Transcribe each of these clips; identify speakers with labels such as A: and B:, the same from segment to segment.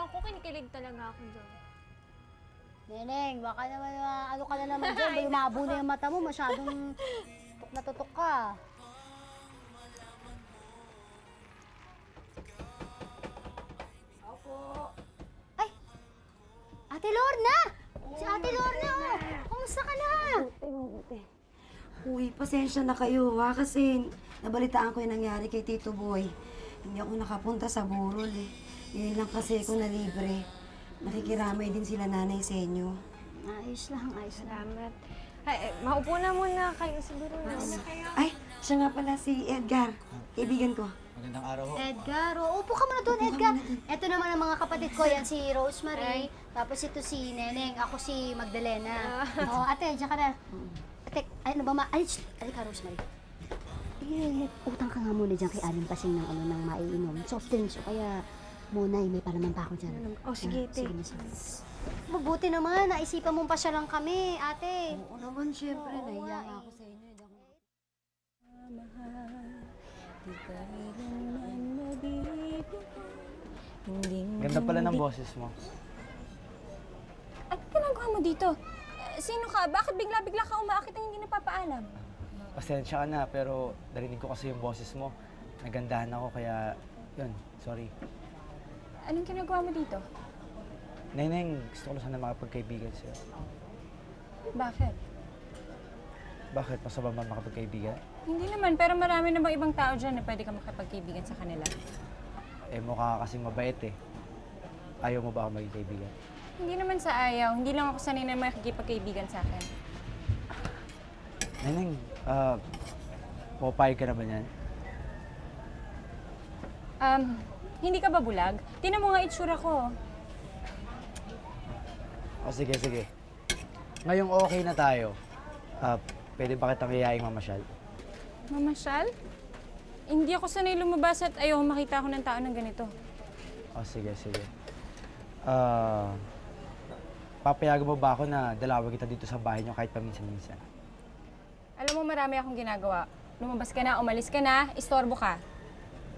A: ako, kinikilig talaga ako dyan.
B: Neneng, baka naman ano ka na naman dyan. Lumabo na yung mata mo. Masyadong tutok na tutok ka. Ay! Ate Lorna! Si Ate Lorna, oh! Kumusta ka na?
C: Uy, pasensya na kayo ha, kasi nabalitaan ko yung nangyari kay Tito Boy. Hindi ako nakapunta sa burol eh. Ngayon lang kasi ako na libre. Nakikiramay din sila nanay sa inyo.
B: Ayos lang, ayos lang.
A: Salamat. Ay, maupo na muna kayo siguro.
C: Ay, siya nga pala si Edgar. Kaibigan ko.
D: Magandang araw ho.
B: Edgar, oh, upo ka muna doon, Edgar. Ito naman ang mga kapatid ko. Yan si Rosemary. Tapos ito si Neneng. Ako si Magdalena. Oh, ate, diyan ka na. Ate, ano ba ay ka, Rosemary. Utang ka nga muna dyan kay Aling Pasing ng ng maiinom. Soft drinks o kaya muna, may palaman pa ako dyan.
A: Oh, sige, te.
B: Sige na siya. Mabuti naman, naisipan mong pasya lang kami, ate.
C: Oo naman, syempre. Nahiya nga ako sa inyo.
D: Ganda pala ng boses mo.
A: Ano ginagawa mo dito? Sino ka? Bakit bigla-bigla ka umaakit na hindi napapaalam?
D: Pasensya ka na, pero narinig ko kasi yung boses mo. Nagandahan ako, kaya yun, sorry.
A: Anong ginagawa mo dito?
D: Neneng, gusto ko na sana makapagkaibigan sa'yo.
A: Bakit?
D: Bakit? Masama ba makapagkaibigan?
A: Hindi naman, pero marami na bang ibang tao dyan na pwede ka makipagkaibigan sa kanila?
D: Eh, mukha ka kasing mabait eh. Ayaw mo ba ako maging kaibigan?
A: Hindi naman sa ayaw. Hindi lang ako sanay na makikipagkaibigan sa akin.
D: Neneng, pupayag ka na ba niyan?
A: Hindi ka ba bulag? Tingnan mo nga itsura ko.
D: O sige, sige. Ngayong okay na tayo, pwede ba kitang iyaing mamasyal?
A: Mamasyal? Hindi ako sanay lumabas at ayaw makita ako ng tao ng ganito.
D: O sige, sige. Papayagan mo ba ako na dalawin kita dito sa bahay niyo kahit paminsan-minsan?
A: Alam mo, marami akong ginagawa. Lumabas ka na, umalis ka na, istorbo ka.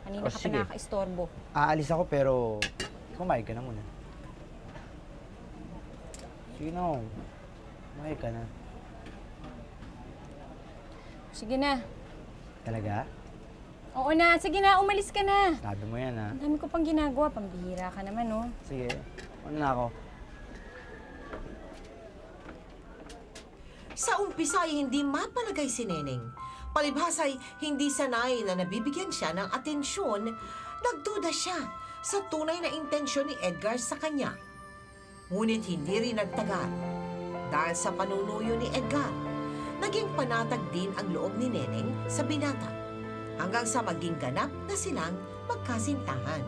A: Kanina ka pa
D: sige.
A: nakaka-istorbo.
D: Aalis ako pero kumain ka na muna. Sige na, kumain ka na.
A: Sige na.
D: Talaga?
A: Oo na, sige na, umalis ka na.
D: Sabi mo yan, ha?
A: Ang dami ko pang ginagawa, pambihira ka naman, oh.
D: Sige, ano na ako?
E: Sa umpisa ay hindi mapalagay si Neneng. Palibhas ay hindi sanay na nabibigyan siya ng atensyon, nagduda siya sa tunay na intensyon ni Edgar sa kanya. Ngunit hindi rin nagtagal. Dahil sa panunuyo ni Edgar, naging panatag din ang loob ni Neneng sa binata hanggang sa maging ganap na silang magkasintahan.